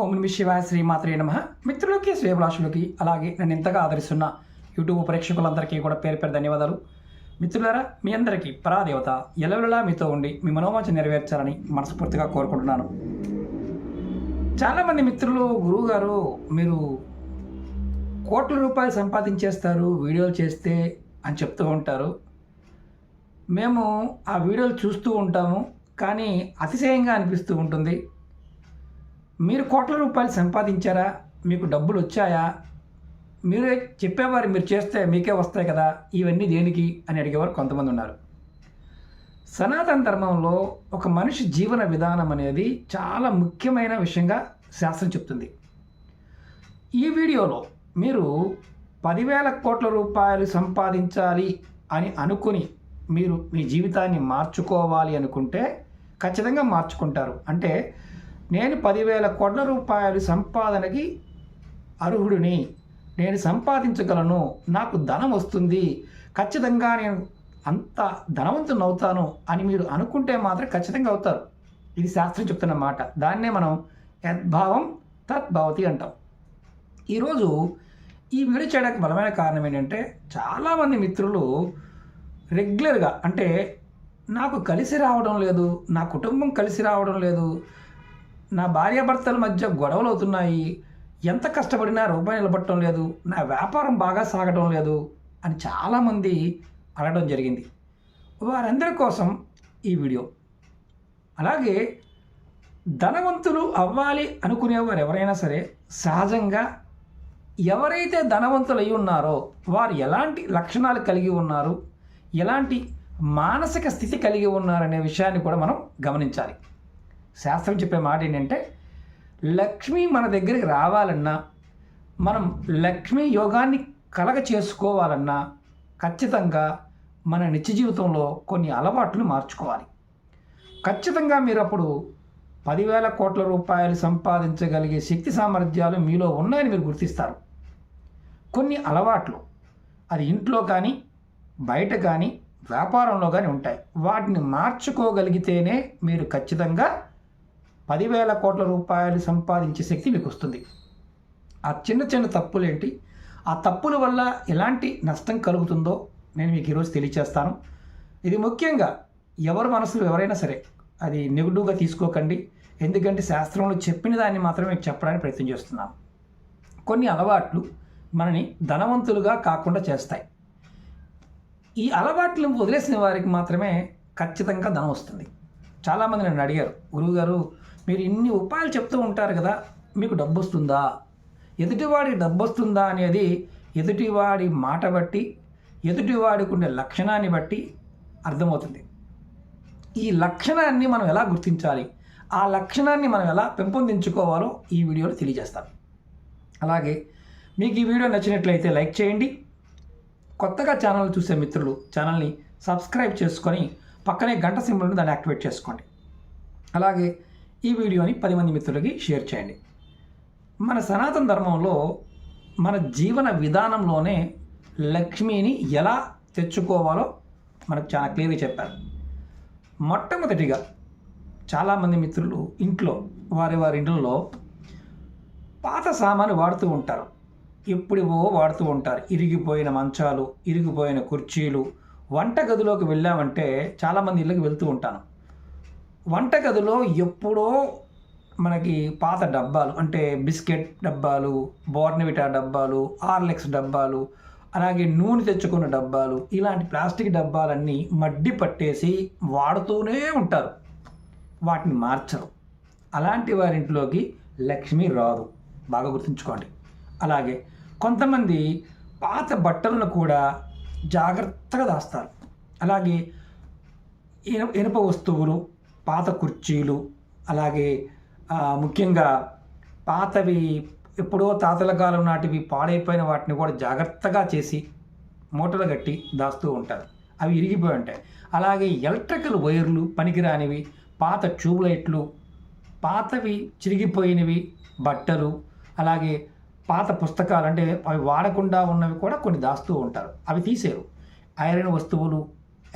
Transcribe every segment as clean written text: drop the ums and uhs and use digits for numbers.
ఓం నమః శివాయ శ్రీమాత్రే నమః. మిత్రులకి శ్రేయభిలాషులకి అలాగే నన్ను ఎంతగా ఆదరిస్తున్న యూట్యూబ్ ప్రేక్షకులందరికీ కూడా పేరు పేరు ధన్యవాదాలు. మిత్రులారా, మీ అందరికీ పరాదేవత ఎల్లవెల్లలా మీతో ఉండి మీ మనోవాంఛ నెరవేర్చాలని మనస్ఫూర్తిగా కోరుకుంటున్నాను. చాలామంది మిత్రులు, గురువుగారు మీరు కోట్ల రూపాయలు సంపాదించేస్తారు వీడియోలు చేస్తే అని చెప్తూ ఉంటారు. మేము ఆ వీడియోలు చూస్తూ ఉంటాము, కానీ అతిశయంగా అనిపిస్తూ ఉంటుంది. మీరు కోట్ల రూపాయలు సంపాదించారా? మీకు డబ్బులు వచ్చాయా? మీరే చెప్పేవారు, మీరు చేస్తే మీకే వస్తాయి కదా, ఇవన్నీ దేనికి అని అడిగేవారు కొంతమంది ఉన్నారు. సనాతన ధర్మంలో ఒక మనిషి జీవన విధానం అనేది చాలా ముఖ్యమైన విషయంగా శాస్త్రం చెప్తుంది. ఈ వీడియోలో మీరు 10,000 కోట్ల రూపాయలు సంపాదించాలి అని అనుకుని మీరు మీ జీవితాన్ని మార్చుకోవాలి అనుకుంటే ఖచ్చితంగా మార్చుకుంటారు. అంటే నేను 10,000 కోట్ల రూపాయలు సంపాదనకి అర్హుడిని, నేను సంపాదించగలను, నాకు ధనం వస్తుంది, ఖచ్చితంగా నేను అంత ధనవంతుని అవుతాను అని మీరు అనుకుంటే మాత్రం ఖచ్చితంగా అవుతారు. ఇది శాస్త్రం చెప్తున్న మాట. దాన్నే మనం యద్భావం తద్భవతి అంటాం. ఈరోజు ఈ వీడియో చేయడానికి బలమైన కారణం ఏంటంటే, చాలామంది మిత్రులు రెగ్యులర్గా, అంటే నాకు కలిసి రావడం లేదు, నా కుటుంబం కలిసి రావడం లేదు, నా భార్యాభర్తల మధ్య గొడవలు అవుతున్నాయి, ఎంత కష్టపడినా రూపాయి నిలబడటం లేదు, నా వ్యాపారం బాగా సాగడం లేదు అని చాలామంది అడగడం జరిగింది. వారందరి కోసం ఈ వీడియో. అలాగే ధనవంతులు అవ్వాలి అనుకునేవారు ఎవరైనా సరే సహజంగా ఎవరైతే ధనవంతులు అయి ఉన్నారో వారు ఎలాంటి లక్షణాలు కలిగి ఉన్నారు, ఎలాంటి మానసిక స్థితి కలిగి ఉన్నారనే విషయాన్ని కూడా మనం గమనించాలి. శాస్త్రం చెప్పే మాట ఏంటంటే, లక్ష్మి మన దగ్గరికి రావాలన్నా, మనం లక్ష్మీ యోగాన్ని కలగ చేసుకోవాలన్నా ఖచ్చితంగా మన నిత్య జీవితంలో కొన్ని అలవాట్లు మార్చుకోవాలి. ఖచ్చితంగా మీరు అప్పుడు 10,000 కోట్ల రూపాయలు సంపాదించగలిగే శక్తి సామర్థ్యాలు మీలో ఉన్నాయని మీరు గుర్తిస్తారు. కొన్ని అలవాట్లు అది ఇంట్లో కానీ బయట కానీ వ్యాపారంలో కానీ ఉంటాయి. వాటిని మార్చుకోగలిగితేనే మీరు ఖచ్చితంగా 10,000 కోట్ల రూపాయలు సంపాదించే శక్తి మీకు వస్తుంది. ఆ చిన్న చిన్న తప్పులేంటి, ఆ తప్పుల వల్ల ఎలాంటి నష్టం కలుగుతుందో నేను మీకు ఈరోజు తెలియచేస్తాను. ఇది ముఖ్యంగా ఎవరి మనసులో ఎవరైనా సరే అది నెగిటివ్గా తీసుకోకండి. ఎందుకంటే శాస్త్రంలో చెప్పిన దాన్ని మాత్రమే మీకు చెప్పడానికి ప్రయత్నం చేస్తున్నాను. కొన్ని అలవాట్లు మనని ధనవంతులుగా కాకుండా చేస్తాయి. ఈ అలవాట్లను వదిలేసిన వారికి మాత్రమే ఖచ్చితంగా ధనం వస్తుంది. చాలామంది నన్ను అడిగారు, గురువుగారు మీరు ఇన్ని ఉపాయాలు చెప్తూ ఉంటారు కదా, మీకు డబ్బు వస్తుందా? ఎదుటివాడికి డబ్బు వస్తుందా అనేది ఎదుటివాడి మాట బట్టి, ఎదుటివాడికి ఉండే లక్షణాన్ని బట్టి అర్థమవుతుంది. ఈ లక్షణాన్ని మనం ఎలా గుర్తించాలి, ఆ లక్షణాన్ని మనం ఎలా పెంపొందించుకోవాలో ఈ వీడియోలో తెలియజేస్తాను. అలాగే మీకు ఈ వీడియో నచ్చినట్లయితే లైక్ చేయండి. కొత్తగా ఛానల్ చూసే మిత్రులు ఛానల్ని సబ్స్క్రైబ్ చేసుకొని పక్కనే గంట సింబల్ని దాన్ని యాక్టివేట్ చేసుకోండి. అలాగే ఈ వీడియోని 10 మంది మిత్రులకి షేర్ చేయండి. మన సనాతన ధర్మంలో మన జీవన విధానంలోనే లక్ష్మిని ఎలా తెచ్చుకోవాలో మనకు చాలా క్లియర్గా చెప్పారు. మొట్టమొదటిగా చాలామంది మిత్రులు ఇంట్లో వారి ఇంట్లో పాత సామాను వాడుతూ ఉంటారు. ఎప్పుడో వాడుతూ ఉంటారు. ఇరిగిపోయిన మంచాలు, ఇరిగిపోయిన కుర్చీలు. వంటగదిలోకి వెళ్ళామంటే చాలామంది ఇళ్ళకి వెళ్తూ ఉంటాను. వంటగదిలో ఎప్పుడో మనకి పాత డబ్బాలు, అంటే బిస్కెట్ డబ్బాలు, బోర్నవిటా డబ్బాలు, హార్లిక్స్ డబ్బాలు, అలాగే నూనె తెచ్చుకున్న డబ్బాలు, ఇలాంటి ప్లాస్టిక్ డబ్బాలన్నీ మడ్డి పట్టేసి వాడుతూనే ఉంటారు. వాటిని మార్చరు. అలాంటి వారింట్లోకి లక్ష్మి రాదు, బాగా గుర్తుంచుకోండి. అలాగే కొంతమంది పాత బట్టలను కూడా జాగ్రత్తగా దాస్తారు. అలాగే ఇనుప వస్తువులు, పాత కుర్చీలు, అలాగే ముఖ్యంగా పాతవి ఎప్పుడో తాతల కాలం నాటివి పాడైపోయిన వాటిని కూడా జాగ్రత్తగా చేసి మూటలు కట్టి దాస్తూ ఉంటారు. అవి ఇరిగిపోయి ఉంటాయి. అలాగే ఎలక్ట్రికల్ వైర్లు, పనికిరానివి, పాత ట్యూబ్లైట్లు, పాతవి చిరిగిపోయినవి బట్టలు, అలాగే పాత పుస్తకాలు, అంటే అవి వాడకుండా ఉన్నవి కూడా కొన్ని దాస్తూ ఉంటారు. అవి తీసేరు. ఐరన్ వస్తువులు,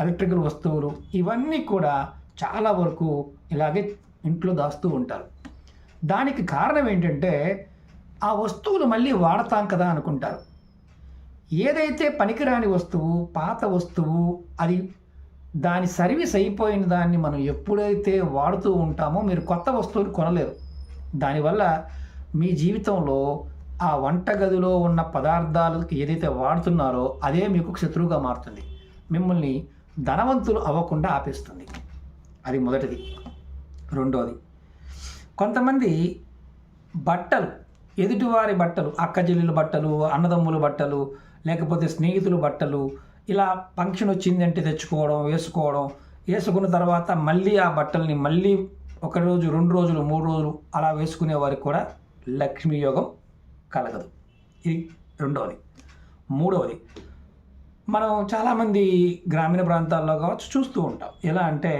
ఎలక్ట్రికల్ వస్తువులు, ఇవన్నీ కూడా చాలా వరకు ఇలాగే ఇంట్లో దాస్తూ ఉంటారు. దానికి కారణం ఏంటంటే ఆ వస్తువులు మళ్ళీ వాడతాం కదా అనుకుంటారు. ఏదైతే పనికిరాని వస్తువు, పాత వస్తువు, అది దాని సర్వీస్ అయిపోయిన దాన్ని మనం ఎప్పుడైతే వాడుతూ ఉంటామో మీరు కొత్త వస్తువులు కొనలేరు. దానివల్ల మీ జీవితంలో ఆ వంటగదిలో ఉన్న పదార్థాలకు ఏదైతే వాడుతున్నారో అదే మీకు శత్రువుగా మారుతుంది. మిమ్మల్ని ధనవంతులు అవ్వకుండా ఆపేస్తుంది. అది మొదటిది. రెండోది, కొంతమంది బట్టలు, ఎదుటివారి బట్టలు, అక్కచెల్లెల బట్టలు, అన్నదమ్ముల బట్టలు, లేకపోతే స్నేహితుల బట్టలు, ఇలా ఫంక్షన్ వచ్చిందంటే తెచ్చుకోవడం, వేసుకున్న తర్వాత మళ్ళీ ఆ బట్టల్ని మళ్ళీ 1 రోజు, 2 రోజులు, 3 రోజులు అలా వేసుకునే వారికి కూడా లక్ష్మీ యోగం కలగదు. ఇది రెండవది. మూడవది, మనం చాలామంది గ్రామీణ ప్రాంతాల్లో కావచ్చు చూస్తూ ఉంటాం. ఎలా అంటే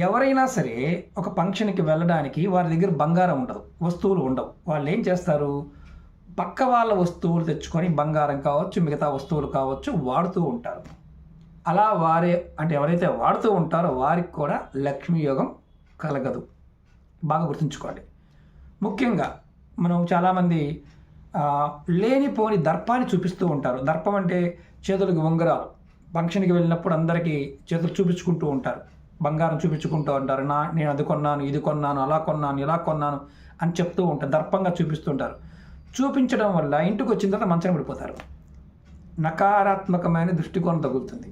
ఎవరైనా సరే ఒక ఫంక్షన్కి వెళ్ళడానికి వారి దగ్గర బంగారం ఉండదు, వస్తువులు ఉండవు. వాళ్ళు ఏం చేస్తారు, పక్క వాళ్ళ వస్తువులు తెచ్చుకొని బంగారం కావచ్చు, మిగతా వస్తువులు కావచ్చు వాడుతూ ఉంటారు. అలా ఎవరైతే వాడుతూ ఉంటారో వారికి కూడా లక్ష్మీ యోగం కలగదు. బాగా గుర్తుంచుకోండి. ముఖ్యంగా మనం చాలామంది లేనిపోని దర్పాన్ని చూపిస్తూ ఉంటారు. దర్పం అంటే చేతులకు ఉంగరాలు. ఫంక్షన్కి వెళ్ళినప్పుడు అందరికీ చేతులు చూపించుకుంటూ ఉంటారు, బంగారం చూపించుకుంటూ ఉంటారు. నేను అది కొన్నాను, ఇది కొన్నాను, అలా కొన్నాను, ఇలా కొన్నాను అని చెప్తూ ఉంటారు. దర్పంగా చూపిస్తుంటారు. చూపించడం వల్ల ఇంటికి వచ్చిన తర్వాత మంచం పడిపోతారు. నకారాత్మకమైన దృష్టికోణం తగులుతుంది.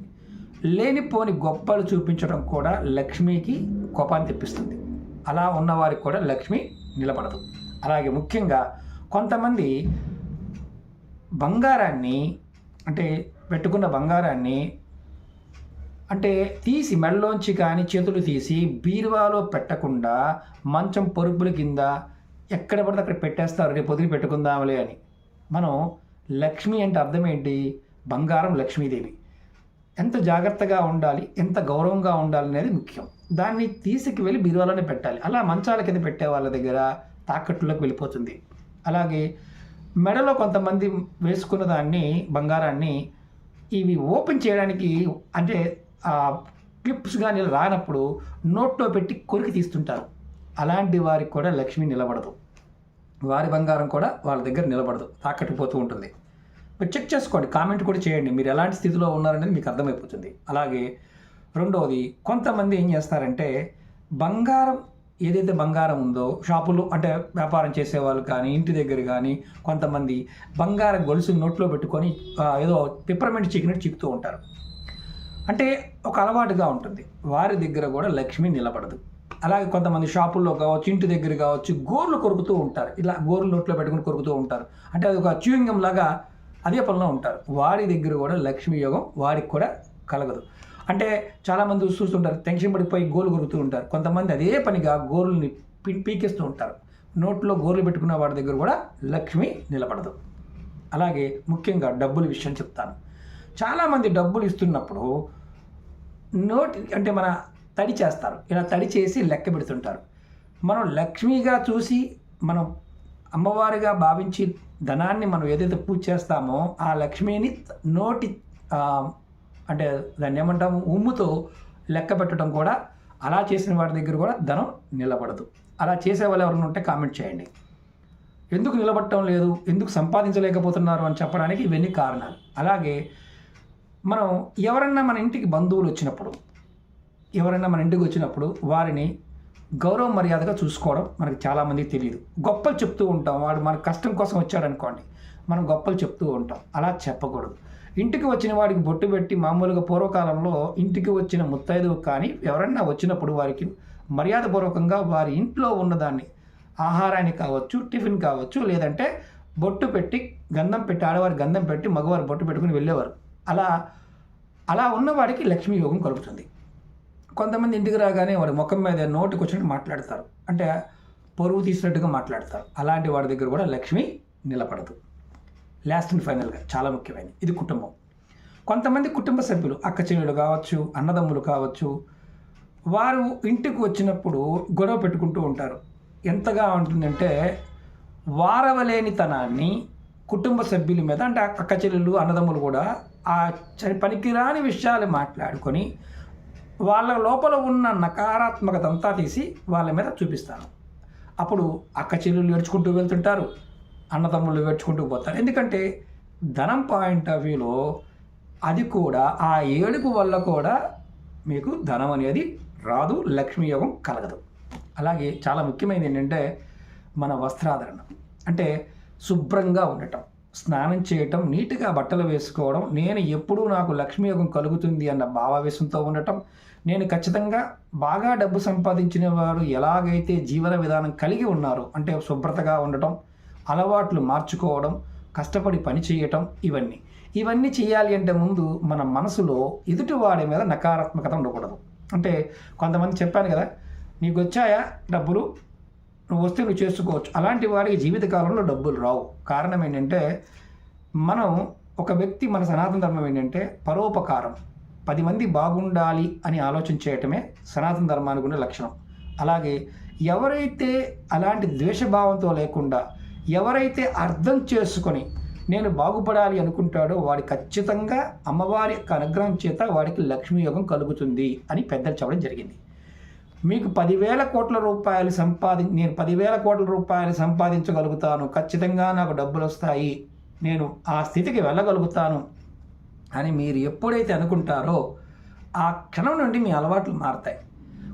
లేనిపోని గొప్పలు చూపించడం కూడా లక్ష్మికి కోపాన్ని తెప్పిస్తుంది. అలా ఉన్నవారికి కూడా లక్ష్మి నిలబడదు. అలాగే ముఖ్యంగా కొంతమంది బంగారాన్ని, అంటే పెట్టుకున్న బంగారాన్ని అంటే తీసి మెడలోంచి కానీ చేతులు తీసి బీరువాలో పెట్టకుండా మంచం పొరుపుల కింద ఎక్కడ పడితే అక్కడ పెట్టేస్తారు, రేపు పొద్దున పెట్టుకుందాంలే అని. మనం లక్ష్మి అంటే అర్థం ఏంటి? బంగారం లక్ష్మీదేవి. ఎంత జాగ్రత్తగా ఉండాలి, ఎంత గౌరవంగా ఉండాలి అనేది ముఖ్యం. దాన్ని తీసుకు వెళ్ళి బీరువాలోనే పెట్టాలి. అలా మంచాల కింద పెట్టే వాళ్ళ దగ్గర తాకట్టులోకి వెళ్ళిపోతుంది. అలాగే మెడలో కొంతమంది వేసుకున్న దాన్ని, బంగారాన్ని ఇవి ఓపెన్ చేయడానికి అంటే క్లిప్స్ కానీ రానప్పుడు నోట్లో పెట్టి కొరికి తీస్తుంటారు. అలాంటి వారికి కూడా లక్ష్మి నిలబడదు. వారి బంగారం కూడా వాళ్ళ దగ్గర నిలబడదు, తాకట్టుపోతూ ఉంటుంది. మీరు చెక్ చేసుకోండి, కామెంట్ కూడా చేయండి, మీరు ఎలాంటి స్థితిలో ఉన్నారనేది మీకు అర్థమైపోతుంది. అలాగే రెండవది, కొంతమంది ఏం చేస్తారంటే బంగారం, ఏదైతే బంగారం ఉందో షాపులు అంటే వ్యాపారం చేసేవాళ్ళు కానీ ఇంటి దగ్గర కానీ కొంతమంది బంగారం గొలుసు నోట్లో పెట్టుకొని ఏదో పిప్పర్మెంట్ చిక్కినట్టు చిక్కుతూ ఉంటారు. అంటే ఒక అలవాటుగా ఉంటుంది. వారి దగ్గర కూడా లక్ష్మి నిలబడదు. అలాగే కొంతమంది షాపుల్లో కావచ్చు, ఇంటి దగ్గర కావచ్చు గోర్లు కొరుకుతూ ఉంటారు. ఇలా గోర్లు నోట్లో పెట్టుకుని కొరుకుతూ ఉంటారు. అంటే అది ఒక చ్యూయింగం లాగా అదే పనిలో ఉంటారు. వారి దగ్గర కూడా లక్ష్మీ యోగం వారికి కూడా కలగదు. అంటే చాలామంది చూస్తుంటారు, టెన్షన్ పడిపోయి గోర్లు కొరుకుతూ ఉంటారు. కొంతమంది అదే పనిగా గోర్లని పీకేస్తూ ఉంటారు. నోట్లో గోర్లు పెట్టుకున్న వాడి దగ్గర కూడా లక్ష్మి నిలబడదు. అలాగే ముఖ్యంగా డబ్బుల విషయం చెప్తాను. చాలామంది డబ్బులు ఇస్తున్నప్పుడు అంటే మన తడి చేస్తారు. ఇలా తడి చేసి లెక్క పెడుతుంటారు. మనం లక్ష్మిగా చూసి మనం అమ్మవారిగా భావించి ధనాన్ని మనం ఏదైతే పూజ చేస్తామో ఆ లక్ష్మిని నోటి అంటే దాన్ని ఏమంటాము, ఉమ్ముతో లెక్క పెట్టడం కూడా, అలా చేసిన వారి దగ్గర కూడా ధనం నిలబడదు. అలా చేసే వాళ్ళు ఎవరైనా ఉంటే కామెంట్ చేయండి. ఎందుకు నిలబడటం లేదు, ఎందుకు సంపాదించలేకపోతున్నారు అని చెప్పడానికి ఇవన్నీ కారణాలు. అలాగే మనం ఎవరన్నా మన ఇంటికి బంధువులు వచ్చినప్పుడు, వారిని గౌరవ మర్యాదగా చూసుకోవడం మనకు చాలామందికి తెలియదు. గొప్పలు చెప్తూ ఉంటాం. వాడు మన కష్టం కోసం వచ్చాడనుకోండి, మనం గొప్పలు చెప్తూ ఉంటాం. అలా చెప్పకూడదు. ఇంటికి వచ్చిన వాడికి బొట్టు పెట్టి, మామూలుగా పూర్వకాలంలో ఇంటికి వచ్చిన ముత్తైదువు కానీ ఎవరన్నా వచ్చినప్పుడు వారికి మర్యాదపూర్వకంగా వారి ఇంట్లో ఉన్నదాన్ని, ఆహారాన్ని కావచ్చు, టిఫిన్ కావచ్చు, లేదంటే బొట్టు పెట్టి గంధం పెట్టి, ఆడవారి గంధం పెట్టి మగవారు బొట్టు పెట్టుకుని వెళ్ళేవారు. అలా ఉన్నవాడికి లక్ష్మీ యోగం కలుగుతుంది. కొంతమంది ఇంటికి రాగానే వాడి ముఖం మీద నోటికి వచ్చినట్టు మాట్లాడతారు, అంటే పరువు తీసినట్టుగా మాట్లాడతారు. అలాంటి వాడి దగ్గర కూడా లక్ష్మి నిలబడదు. లాస్ట్ అండ్ ఫైనల్గా చాలా ముఖ్యమైనది, ఇది కుటుంబం. కొంతమంది కుటుంబ సభ్యులు, అక్క చెల్లెలు కావచ్చు, అన్నదమ్ములు కావచ్చు, వారు ఇంటికి వచ్చినప్పుడు గొడవ పెట్టుకుంటూ ఉంటారు. ఎంతగా ఉంటుందంటే వారవలేనితనాన్ని కుటుంబ సభ్యుల మీద, అంటే అక్క చెల్లెలు అన్నదమ్ములు కూడా ఆ పనికిరాని విషయాలు మాట్లాడుకొని వాళ్ళ లోపల ఉన్న నకారాత్మకత అంతా తీసి వాళ్ళ మీద చూపిస్తాను. అప్పుడు అక్క చెల్లెళ్ళు ఏడ్చుకుంటూ వెళ్తుంటారు, అన్నదమ్ముళ్ళు ఏడ్చుకుంటూ పోతారు. ఎందుకంటే ధనం పాయింట్ ఆఫ్ వ్యూలో అది కూడా ఆ ఏడుపు వల్ల కూడా మీకు ధనం అనేది రాదు, లక్ష్మీ యోగం కలగదు. అలాగే చాలా ముఖ్యమైనది ఏంటంటే మన వస్త్రాధరణ, అంటే శుభ్రంగా ఉండటం, స్నానం చేయటం, నీట్గా బట్టలు వేసుకోవడం, నేను ఎప్పుడూ నాకు లక్ష్మీ యోగం కలుగుతుంది అన్న భావావేశంతో ఉండటం, నేను ఖచ్చితంగా బాగా డబ్బు సంపాదించిన వారు ఎలాగైతే జీవన విధానం కలిగి ఉన్నారో అంటే శుభ్రతగా ఉండటం, అలవాట్లు మార్చుకోవడం, కష్టపడి పని చేయటం, ఇవన్నీ చేయాలి అంటే ముందు మన మనసులో ఎదుటివాడి మీద నకారాత్మకత ఉండకూడదు. అంటే కొంతమంది చెప్పాను కదా, నీకు వచ్చాయా డబ్బులు, నువ్వు వస్తే నువ్వు చేసుకోవచ్చు, అలాంటి వాడికి జీవితకాలంలో డబ్బులు రావు. కారణం ఏంటంటే మనం ఒక వ్యక్తి, మన సనాతన ధర్మం ఏంటంటే పరోపకారం, 10 మంది బాగుండాలి అని ఆలోచన చేయటమే సనాతన ధర్మానికి ఉన్న లక్షణం. అలాగే ఎవరైతే అలాంటి ద్వేషభావంతో లేకుండా, ఎవరైతే అర్థం చేసుకొని నేను బాగుపడాలి అనుకుంటాడో వాడి ఖచ్చితంగా అమ్మవారి యొక్క అనుగ్రహం చేత వాడికి లక్ష్మీ యోగం కలుగుతుంది అని పెద్దలు చెప్పడం జరిగింది. మీకు 10,000 కోట్ల రూపాయలు నేను 10,000 కోట్ల రూపాయలు సంపాదించగలుగుతాను, ఖచ్చితంగా నాకు డబ్బులు వస్తాయి, నేను ఆ స్థితికి వెళ్ళగలుగుతాను అని మీరు ఎప్పుడైతే అనుకుంటారో ఆ క్షణం నుండి మీ అలవాట్లు మారుతాయి.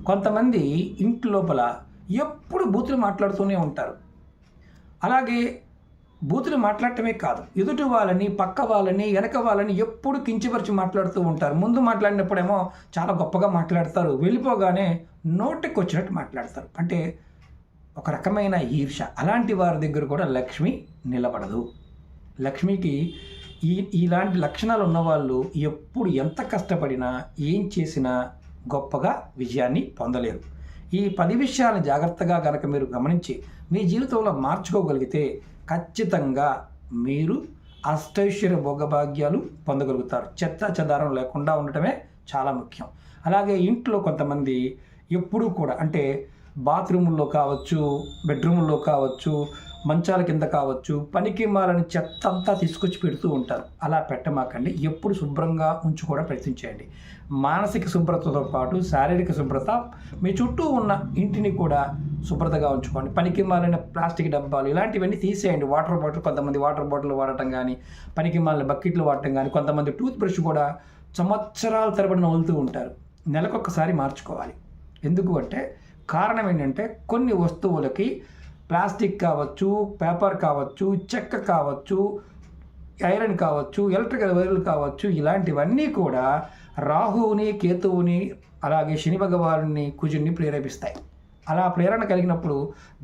కొంతమంది ఇంటి లోపల ఎప్పుడు బూతులు మాట్లాడుతూనే ఉంటారు. అలాగే బూతులు మాట్లాడటమే కాదు, ఎదుటి వాళ్ళని, పక్క వాళ్ళని, వెనక వాళ్ళని ఎప్పుడు కించపరిచి మాట్లాడుతూ ఉంటారు. ముందు మాట్లాడినప్పుడేమో చాలా గొప్పగా మాట్లాడతారు, వెళ్ళిపోగానే నోటికి వచ్చినట్టు మాట్లాడతారు. అంటే ఒక రకమైన ఈర్ష. అలాంటి వారి దగ్గర కూడా లక్ష్మి నిలబడదు. లక్ష్మికి ఇలాంటి లక్షణాలు ఉన్నవాళ్ళు ఎప్పుడు ఎంత కష్టపడినా ఏం చేసినా గొప్పగా విజయాన్ని పొందలేరు. ఈ 10 విషయాలను జాగ్రత్తగా కనుక మీరు గమనించి మీ జీవితంలో మార్చుకోగలిగితే ఖచ్చితంగా మీరు అష్టైశ్వర్య భోగభాగ్యాలు పొందగలుగుతారు. చెదారం లేకుండా ఉండటమే చాలా ముఖ్యం. అలాగే ఇంట్లో కొంతమంది ఎప్పుడూ కూడా, అంటే బాత్రూముల్లో కావచ్చు, బెడ్రూముల్లో కావచ్చు, మంచాల కింద కావచ్చు, పనికి మాలని చెత్త అంతా తీసుకొచ్చి పెడుతూ ఉంటారు. అలా పెట్టమాకండి. ఎప్పుడు శుభ్రంగా ఉంచుకోవడం ప్రయత్నించేయండి. మానసిక శుభ్రతతో పాటు శారీరక శుభ్రత, మీ చుట్టూ ఉన్న ఇంటిని కూడా శుభ్రతగా ఉంచుకోండి. పనికి మాలిన ప్లాస్టిక్ డబ్బాలు ఇలాంటివన్నీ తీసేయండి. వాటర్ బాటిల్, కొంతమంది వాటర్ బాటిల్ వాడటం కానీ, పనికి మాలిన బకెట్లు వాడటం కానీ, కొంతమంది టూత్ బ్రష్ కూడా సంవత్సరాల తరబడి నవ్వులుతూ ఉంటారు. నెలకొకసారి మార్చుకోవాలి. ఎందుకు అంటే కారణం ఏంటంటే కొన్ని వస్తువులకి ప్లాస్టిక్ కావచ్చు, పేపర్ కావచ్చు, చెక్క కావచ్చు, ఐరన్ కావచ్చు, ఎలక్ట్రికల్ వైర్లు కావచ్చు, ఇలాంటివన్నీ కూడా రాహువుని, కేతువుని, అలాగే శని భగవానుని, కుజుని ప్రేరేపిస్తాయి. అలా ప్రేరణ కలిగినప్పుడు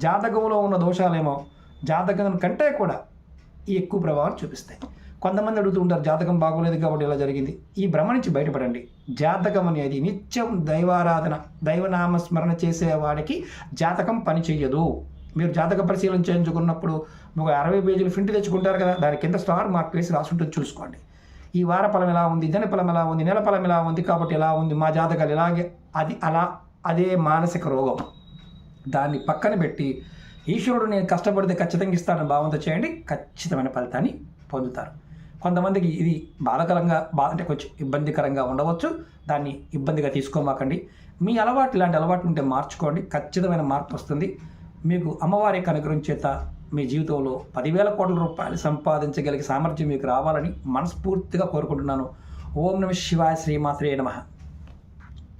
జాతకంలో ఉన్న దోషాలేమో జాతకం కంటే కూడా ఎక్కువ ప్రభావం చూపిస్తాయి. కొంతమంది అడుగుతూ ఉంటారు, జాతకం బాగోలేదు కాబట్టి ఇలా జరిగింది. ఈ భ్రమ నుంచి బయటపడండి. జాతకం అనేది నిత్యం దైవారాధన, దైవనామస్మరణ చేసేవాడికి జాతకం పని చెయ్యదు. మీరు జాతక పరిశీలన చేయించుకున్నప్పుడు ఒక 60 పేజీలు ప్రింట్ తెచ్చుకుంటారు కదా, దాని కింద స్టార్ మార్క్ వేసి రాసుంటుంది, చూసుకోండి. ఈ వార ఫలం ఎలా ఉంది, దిన ఫలం ఎలా ఉంది, నెల ఫలం ఎలా ఉంది, కాబట్టి ఎలా ఉంది, మా జాతకాలు ఇలాగే, అదే మానసిక రోగం. దాన్ని పక్కన పెట్టి ఈశ్వరుడు నేను కష్టపడితే ఖచ్చితంగా ఇస్తానని భావంతో చేయండి, ఖచ్చితమైన ఫలితాన్ని పొందుతారు. కొంతమందికి ఇది అంటే కొంచెం ఇబ్బందికరంగా ఉండవచ్చు, దాన్ని ఇబ్బందిగా తీసుకోమాకండి. మీ అలవాటు ఇలాంటి అలవాట్లు ఉంటే మార్చుకోండి, ఖచ్చితమైన మార్పు వస్తుంది. మీకు అమ్మవారి యొక్క అనుగ్రహం చేత మీ జీవితంలో 10,000 కోట్ల రూపాయలు సంపాదించగలిగే సామర్థ్యం మీకు రావాలని మనస్ఫూర్తిగా కోరుకుంటున్నాను. ఓం నమః శివాయ, శ్రీమాత్రే నమః.